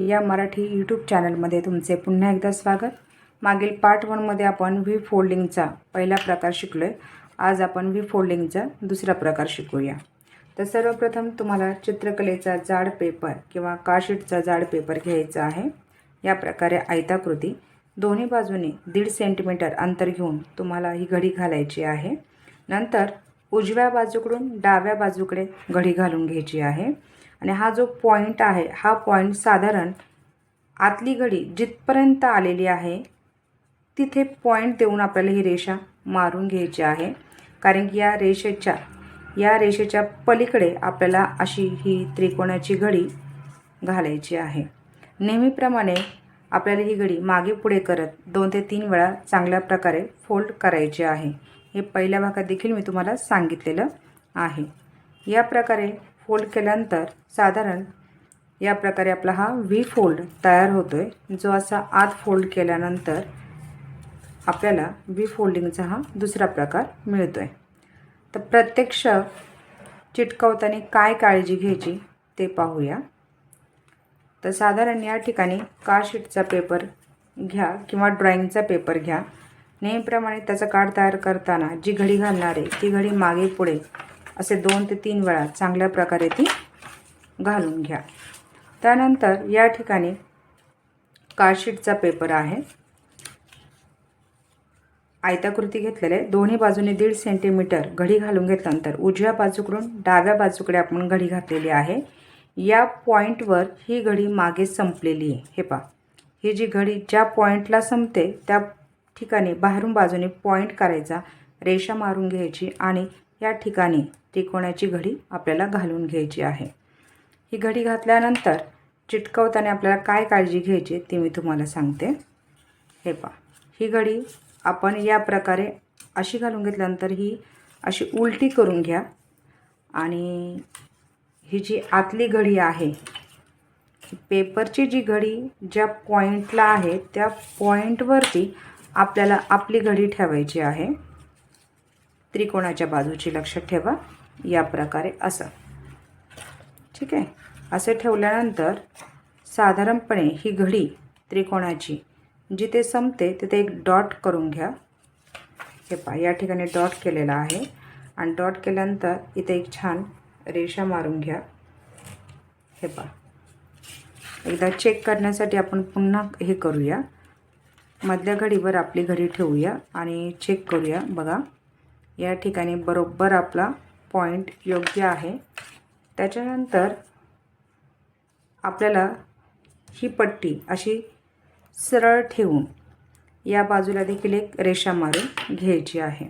या मराठी यूट्यूब चॅनलमध्ये तुमचे पुन्हा एकदा स्वागत। मागील पार्ट 1 मध्ये आपण व्ही फोल्डिंगचा पहिला प्रकार शिकलोय। आज आपण व्ही फोल्डिंगचा दुसरा प्रकार शिकूया। तर सर्वप्रथम तुम्हाला चित्रकलेचा जाड पेपर किंवा कार्डशीटचा जाड पेपर घ्यायचा आहे। या प्रकारे आयताकृती दोन्ही बाजूने 1.5 सेंटीमीटर अंतर घेऊन तुम्हाला ही घडी घालायची आहे। नंतर उजव्या बाजूकडून डाव्या बाजूकडे घडी घालून घ्यायची आहे आणि हा जो पॉइंट आहे हा पॉइंट साधारण आतली घडी जिथपर्यंत आलेली आहे तिथे पॉइंट देऊन आपल्याला ही रेषा मारून घ्यायची आहे। कारण की या रेषेच्या पलीकडे आपल्याला अशी ही त्रिकोणाची घडी घालायची आहे। नेहमीप्रमाणे आपल्याला ही घडी मागे पुढे करत 2 ते 3 वेळा चांगल्या प्रकारे फोल्ड करायची आहे। हे पहिल्या भागात देखील मी तुम्हाला सांगितलेलं आहे। या प्रकारे फोल्ड केल्यानंतर साधारण या प्रकारे आपला हा व्ही फोल्ड तयार होतोय, जो असा आत फोल्ड केल्यानंतर आपल्याला व्ही फोल्डिंगचा हा दुसरा प्रकार मिळतोय। तर प्रत्यक्ष चिटकवताना काय काळजी घ्यायची ते पाहूया। तर साधारण या ठिकाणी कार्डशीटचा पेपर घ्या किंवा ड्रॉइंगचा पेपर घ्या। नेहमीप्रमाणे त्याचा कार्ड तयार करताना जी घडी घालणार आहे ती घडी मागे पुढे असे 2 ते 3 वेळा चांगल्या प्रकारे ती घालून घ्या। त्यानंतर या ठिकाणी कार्डशीटचा पेपर आहे, आयताकृती घेतलेले दोन्ही बाजूने 1.5 सेंटीमीटर घडी घालून घेतल्यानंतर उजव्या बाजूकडून डाव्या बाजूकडे आपण घडी घातलेली आहे। या पॉइंटवर ही घडी मागे संपलेली आहे। हे पहा, ही जी घडी ज्या पॉइंटला संपते त्या ठिकाणी बाहेरून बाजूने पॉइंट करायचा, रेषा मारून घ्यायची आणि या ठिकाणी त्रिकोणाची घडी आपल्याला घालून घ्यायची आहे। ही घडी घातल्यानंतर चिटकवताना आपल्याला काय काळजी घ्यायची ते मी तुम्हाला सांगते। हे पहा, ही घडी आपण या प्रकारे अशी घालून घेतल्यानंतर ही अशी उलटी करून घ्या आणि ही जी आतली घडी आहे पेपरची जी घडी ज्या पॉइंटला आहे त्या पॉइंटवरती आपल्याला आपली घडी ठेवायची आहे, त्रिकोणाच्या बाजूची। लक्षात ठेवा या प्रकारे असं, ठीक आहे। असे ठेवल्यानंतर साधारणपणे ही घडी त्रिकोणाची जिथे संपते तिथे एक डॉट करून घ्या। हे पहा, या ठिकाणी डॉट केलेला आहे आणि डॉट केल्यानंतर इथे एक छान रेषा मारून घ्या। हे पहा, एकदा चेक करण्यासाठी आपण पुन्हा हे करूया, मधल्या घडीवर आपली घडी ठेवूया आणि चेक करूया। बघा, या ठिकाणी बरोबर आपला पॉइंट योग्य आहे। त्याच्यानंतर आपल्याला ही पट्टी अशी सरळ ठेवून या बाजूला देखील एक रेषा मारून घ्यायची आहे।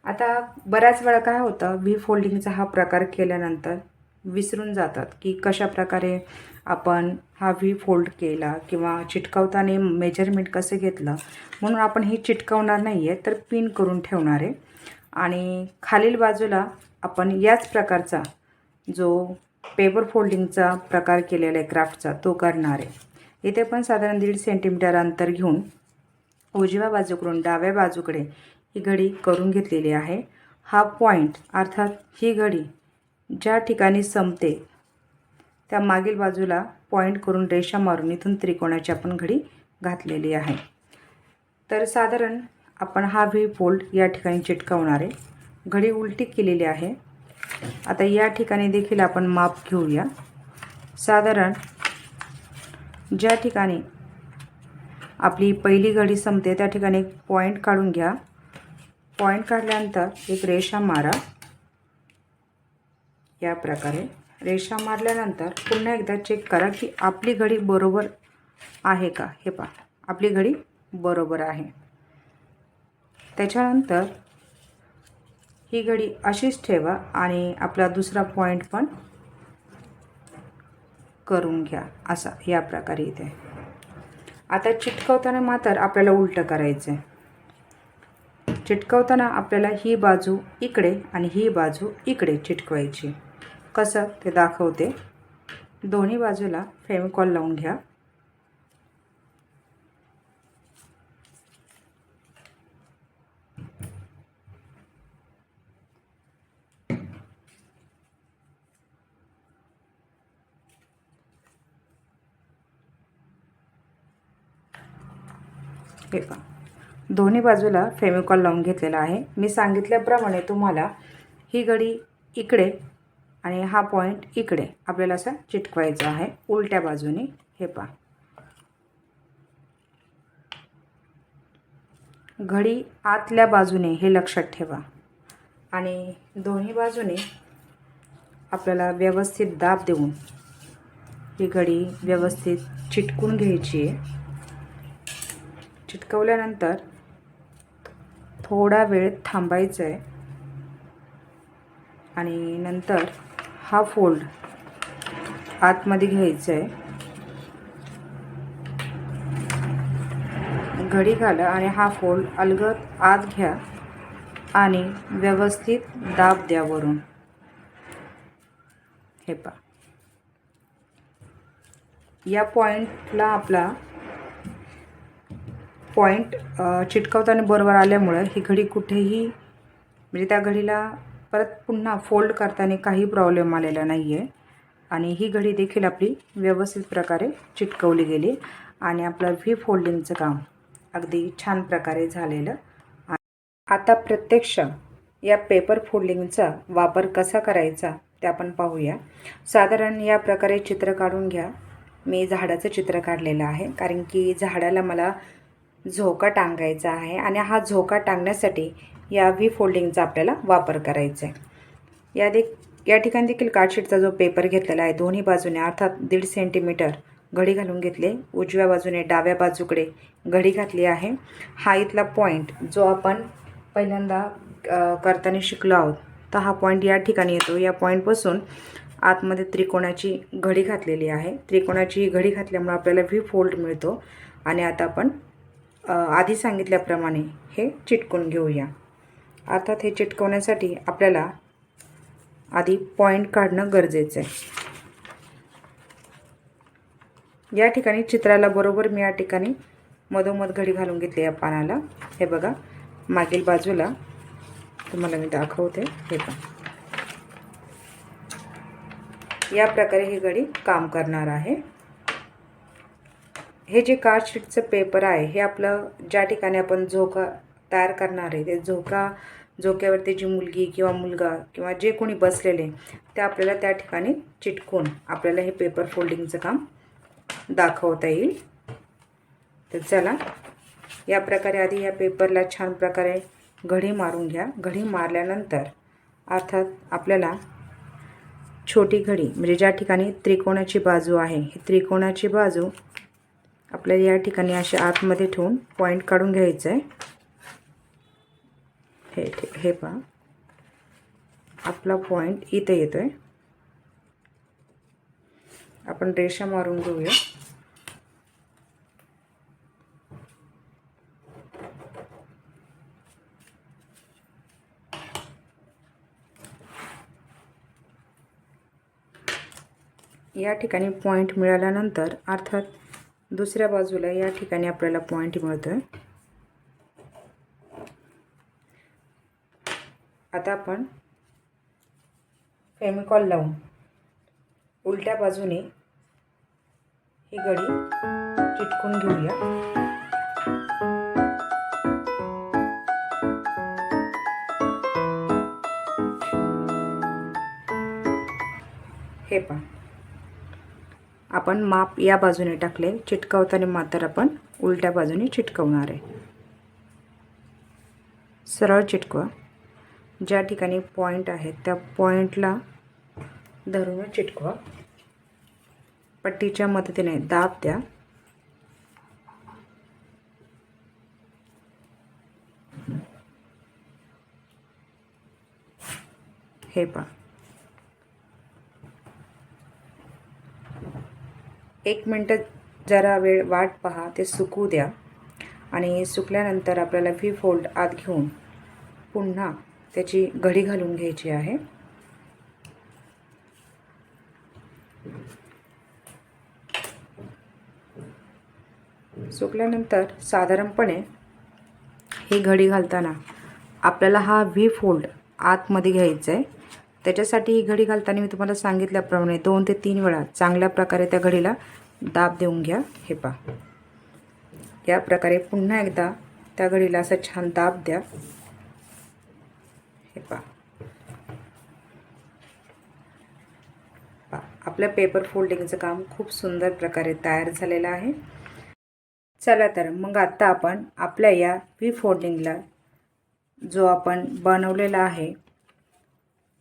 आता बऱ्याच वेळा काय होतं, व्ही फोल्डिंगचा हा प्रकार केल्यानंतर विसरून जातात की कशा प्रकारे आपण हा व्ही फोल्ड केला किंवा चिटकवताना मेजरमेंट कसं घेतलं। म्हणून आपण हे चिटकवणार नाही आहे, तर पिन करून ठेवणार आहे आणि खालील बाजूला आपण याच प्रकारचा जो पेपर फोल्डिंगचा प्रकार केलेला आहे क्राफ्टचा तो करणार आहे। इथे पण साधारण 1.5 सेंटीमीटर अंतर घेऊन उजव्या बाजूकडून डाव्या बाजूकडे ही घडी करून घेतलेली आहे। हा पॉइंट अर्थात ही घडी ज्या ठिकाणी संपते त्या मागील बाजूला पॉइंट करून रेषा मारून इथून त्रिकोणाची आपण घडी घातलेली आहे। तर साधारण आपण हा व्ही फोल्ड या ठिकाणी चिटकवणार आहे। घडी उलटी केलेली आहे। आता या ठिकाणी देखील आपण माप घेऊया। साधारण ज्या ठिकाणी आपली पहिली घडी संपते त्या ठिकाणी एक पॉइंट काढून घ्या। पॉइंट काढल्यानंतर एक रेषा मारा। या प्रकारे रेषा मारल्यानंतर पुन्हा एकदा चेक करा की आपली घडी बरोबर आहे का। हे पहा, आपली घडी बरोबर आहे। त्याच्यानंतर ही घडी अशीच ठेवा आणि आपला दुसरा पॉइंट पण करून घ्या असा या प्रकारे इथे। आता चिटकवताना मात्र आपल्याला उलटं करायचं आहे। चिटकवताना आपल्याला ही बाजू इकडे आणि ही बाजू इकडे चिटकवायची। कसं ते दाखवते। दोन्ही बाजूला फेविकॉल लावून घ्या। हे पहा, दोन्ही बाजूला फेविकॉल लावून घेतलेला आहे. मी सांगितल्याप्रमाणे तुम्हाला ही घडी इकडे आणि हा पॉईंट इकडे आपल्याला असं चिटकवायचा आहे उलट्या बाजूने. हे पहा, घडी आतल्या बाजूने हे लक्षात ठेवा आणि दोन्ही बाजूने आपल्याला व्यवस्थित दाब देऊन ही घडी व्यवस्थित चिटकून घ्यायची आहे. चिटकवल्यानंतर थोडा वेळ थांबायचं आहे आणि नंतर हा फोल्ड आतमध्ये घ्यायचा आहे. घडी घाला आणि हा फोल्ड अलगद आत घ्या आणि व्यवस्थित दाब द्या वरून. हे पहा, या पॉईंटला आपला पॉईंट चिटकवताना बरोबर आल्यामुळं ही घडी कुठेही म्हणजे त्या घडीला परत पुन्हा फोल्ड करताना काही प्रॉब्लेम आलेला नाही आहे आणि ही घडी देखील आपली व्यवस्थित प्रकारे चिटकवली गेली आणि आपलं व्ही फोल्डिंगचं काम अगदी छान प्रकारे झालेलं. आता प्रत्यक्ष या पेपर फोल्डिंगचा वापर कसा करायचा ते आपण पाहूया. साधारण या प्रकारे चित्र काढून घ्या. मी झाडाचं चित्र काढलेलं आहे कारण की झाडाला मला झोका टांगायचा आहे आणि हा झोका टांगण्यासाठी या व्ही फोल्डिंगचा आपल्याला वापर करायचा आहे. या ठिकाणी देखील कार्डशीटचा जो पेपर घेतलेला आहे दोन्ही बाजूने अर्थात 1.5 सेंटीमीटर घडी घालून घेतले. उजव्या बाजूने डाव्या बाजूकडे घडी घातली आहे. हा इथला पॉईंट जो आपण पहिल्यांदा करताना शिकलो आहोत तर हा पॉईंट या ठिकाणी येतो. या पॉईंटपासून आतमध्ये त्रिकोणाची घडी घातलेली आहे. त्रिकोणाची घडी घातल्यामुळे आपल्याला व्ही फोल्ड मिळतो आणि आता आपण आधी सांगितल्याप्रमाणे हे चिटकून घेऊया. अर्थात हे चिटकवण्यासाठी आपल्याला आधी पॉईंट काढणं गरजेचं आहे. या ठिकाणी चित्राला बरोबर मी या ठिकाणी मधोमध घडी घालून घेतली या पानाला. हे बघा, मागील बाजूला तुम्हाला मी दाखवते. हे पहा, या प्रकारे ही घडी काम करणार आहे. हे जे कार्डशीटचं पेपर आहे हे आपलं ज्या ठिकाणी आपण झोका तयार करणार आहे ते झोक्यावरती जी मुलगी किंवा मुलगा किंवा जे कोणी बसलेले ते आपल्याला त्या ठिकाणी चिटकून आपल्याला हे पेपर फोल्डिंगचं काम दाखवता येईल. तर चला, या प्रकारे आधी या पेपरला छान प्रकारे घडी मारून घ्या. घडी मारल्यानंतर अर्थात आपल्याला छोटी घडी म्हणजे ज्या ठिकाणी त्रिकोणाची बाजू आहे ही त्रिकोणाची बाजू आपल्याला या ठिकाणी अशा आतमध्ये ठेवून पॉईंट काढून घ्यायचं आहे. हे पहा, आपला पॉईंट इथे येतोय. आपण रेषा मारून घेऊया. या ठिकाणी पॉईंट मिळाल्यानंतर अर्थात दुसऱ्या बाजूला या ठिकाणी आपल्याला पॉईंट मिळतोय. आता आपण फेविकॉल लावून उलट्या बाजूने ही घडी चिटकून घेऊया. हे पहा, आपण माप या बाजूने टाकले. चिटकवताना मात्र आपण उलट्या बाजूने चिटकवणार आहे. सरळ चिटकवा. ज्या ठिकाणी पॉईंट आहे त्या पॉईंटला धरून चिटकवा. पट्टीच्या मदतीने दाब द्या. हे पहा, 1 मिनिट जरा वेळ वाट पहा, ते सुकू द्या आणि सुकल्यानंतर आपल्याला व्ही फोल्ड आत घेऊन पुन्हा त्याची घडी घालून घ्यायची आहे. सुकल्यानंतर साधारणपणे ही घडी घालताना आपल्याला हा व्ही फोल्ड आतमध्ये घ्यायचा आहे. त्याच्यासाठी ही घडी घालताना मी तुम्हाला सांगितल्याप्रमाणे 2 ते 3 वेळा चांगल्या प्रकारे त्या घडीला दाब देऊन घ्या. हे पहा, या प्रकारे पुन्हा एकदा त्या घडीला असं छान दाब द्या. हे पहा, आपलं पेपर फोल्डिंगचं काम खूप सुंदर प्रकारे तयार झालेलं आहे. चला तर मग आता आपण आपल्या या व्ही फोल्डिंगला जो आपण बनवलेला आहे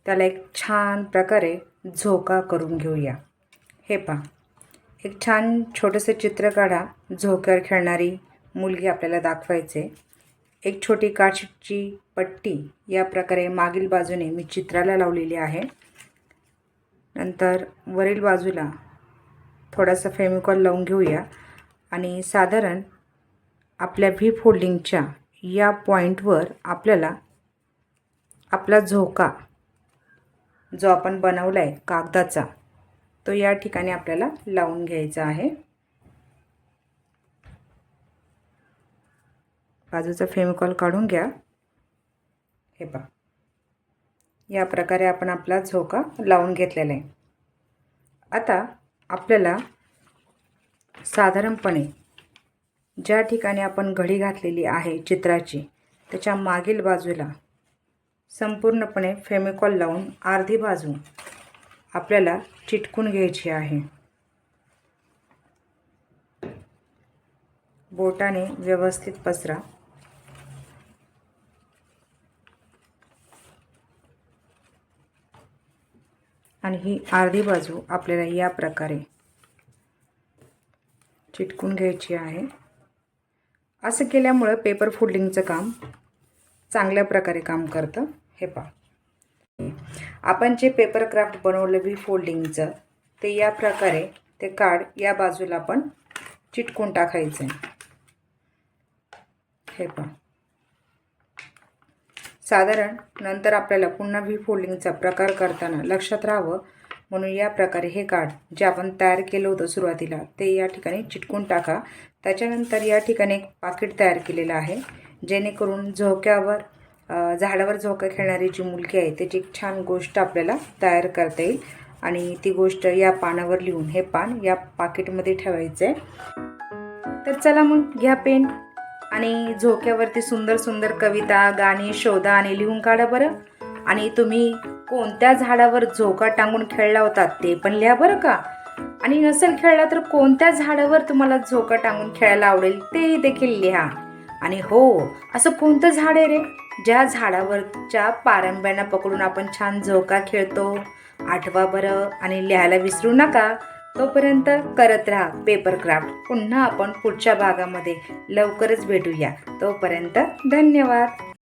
त्याला एक छान प्रकारे झोका करून घेऊया. हे पहा, एक छान छोटंसं चित्र काढा. झोक्यावर खेळणारी मुलगी आपल्याला दाखवायचे. एक छोटी काचची पट्टी या प्रकारे मागील बाजूने मी चित्राला लावलेली आहे. नंतर वरील बाजूला थोडासा फेविकॉल लावून घेऊया आणि साधारण आपल्या व्ही फोल्डिंगच्या या पॉईंटवर आपल्याला आपला झोका जो आपण बनवला आहे कागदाचा तो या ठिकाणी आपल्याला लावून घ्यायचा आहे. बाजूचा फेविकॉल काढून घ्या. हे पहा, या प्रकारे आपण आपला झोका लावून घेतलेला आहे. आता आपल्याला साधारणपणे ज्या ठिकाणी आपण घडी घातलेली आहे चित्राची त्याच्या मागील बाजूला संपूर्णपणे फेविकॉल लावून अर्धी बाजू आपल्याला चिटकून घ्यायची आहे. बोटाने व्यवस्थित पसरा. आणि ही अर्धी बाजू आपल्याला या प्रकारे चिटकून घ्यायची आहे. असं केल्यामुळे पेपर फोल्डिंगचं काम चांगल्या प्रकारे काम करतं. हे पहा, आपण जे पेपर क्राफ्ट बनवलं व्ही फोल्डिंगचं ते या प्रकारे ते कार्ड या बाजूला आपण चिटकून टाकायचं आहे. हे पहा, साधारण नंतर आपल्याला पुन्हा व्ही फोल्डिंगचा प्रकार करताना लक्षात राहावं म्हणून या प्रकारे हे कार्ड जे आपण तयार केलं होतं सुरुवातीला ते या ठिकाणी चिटकून टाका. त्याच्यानंतर या ठिकाणी एक पाकिट तयार केलेलं आहे जेणेकरून झोक्यावर झाडावर झोका खेळणारी जी मुलगी आहे त्याची एक छान गोष्ट आपल्याला तयार करता येईल. आणि ती गोष्ट या पानावर लिहून हे पान या पाकिटमध्ये ठेवायचं आहे. तर चला मग घ्या पेन आणि झोक्यावरती सुंदर सुंदर कविता गाणी शोधा आणि लिहून काढा बरं. आणि तुम्ही कोणत्या झाडावर झोका टांगून खेळला होता ते पण लिहा बरं का. आणि नसेल खेळला तर कोणत्या झाडावर तुम्हाला झोका टांगून खेळायला आवडेल ते देखील लिहा. आणि हो, असं कोणतं झाड आहे रे ज्या झाडावरच्या पारंब्यांना पकडून आपण छान झोका खेळतो आठवा बरं. आणि लिहायला विसरू नका. तोपर्यंत करत राहा पेपर क्राफ्ट. पुन्हा आपण पुढच्या भागामध्ये लवकरच भेटूया. तोपर्यंत धन्यवाद.